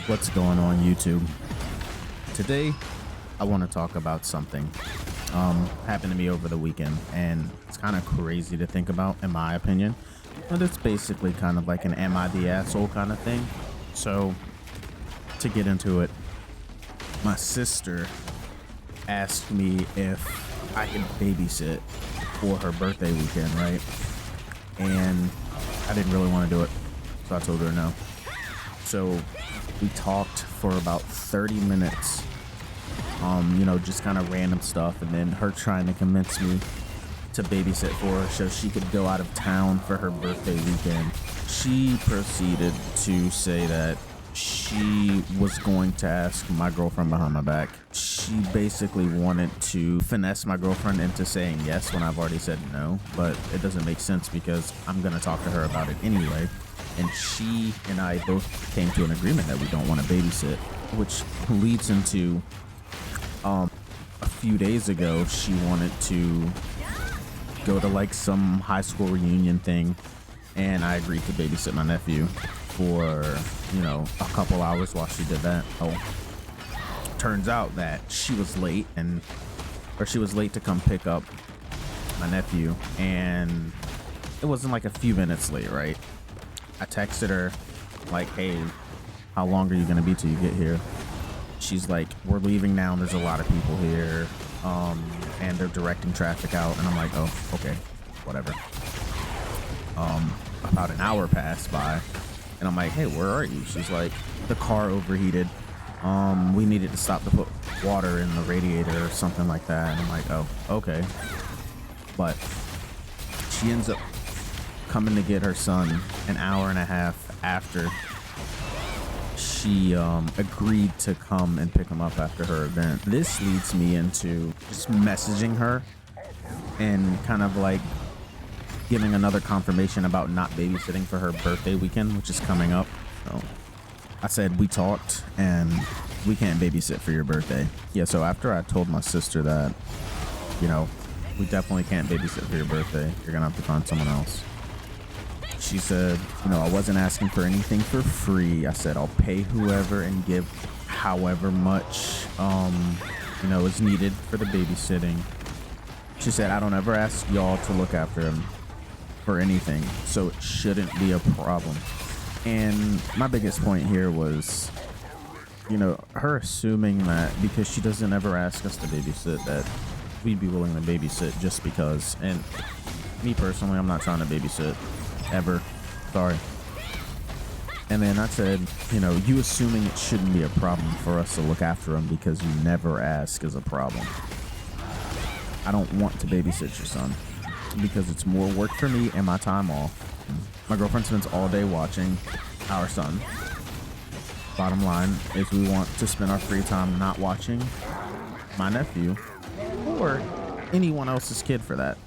What's going on YouTube? Today I want to talk about something happened to me over the weekend, and it's kind of crazy to think about in my opinion, but it's basically kind of like an am I the asshole kind of thing. So to get into it, my sister asked me if I could babysit for her birthday weekend, right? And I didn't really want to do it, so I told her no. So we talked for about 30 minutes, just kind of random stuff, and then her trying to convince me to babysit for her so she could go out of town for her birthday weekend. She proceeded to say that she was going to ask my girlfriend behind my back. She basically wanted to finesse my girlfriend into saying yes when I've already said no, but it doesn't make sense because I'm going to talk to her about it anyway. And she and I both came to an agreement that we don't want to babysit, which leads into a few days ago she wanted to go to like some high school reunion thing, and I agreed to babysit my nephew for a couple hours while she did that. Turns out that she was late to come pick up my nephew, and it wasn't like a few minutes late, right? I texted her like, hey, how long are you gonna be till you get here? She's like, we're leaving now, and there's a lot of people here, and they're directing traffic out. And I'm like, oh, okay, whatever. About an hour passed by, and I'm like, hey, where are you? She's like, the car overheated. We needed to stop to put water in the radiator or something like that. And I'm like, oh, okay. But she ends up coming to get her son an hour and a half after she agreed to come and pick him up after her event. This leads me into just messaging her and kind of like giving another confirmation about not babysitting for her birthday weekend, which is coming up. So I said we talked and we can't babysit for your birthday. Yeah, so after I told my sister that, we definitely can't babysit for your birthday, you're gonna have to find someone else. She said, I wasn't asking for anything for free. I said, I'll pay whoever and give however much, is needed for the babysitting. She said, I don't ever ask y'all to look after him for anything, so it shouldn't be a problem. And my biggest point here was, her assuming that because she doesn't ever ask us to babysit, that we'd be willing to babysit just because. And me personally, I'm not trying to babysit ever. Sorry. And then I said, you assuming it shouldn't be a problem for us to look after him because you never ask is a problem. I don't want to babysit your son because it's more work for me and my time off. My girlfriend spends all day watching our son. Bottom line is we want to spend our free time not watching my nephew or anyone else's kid for that.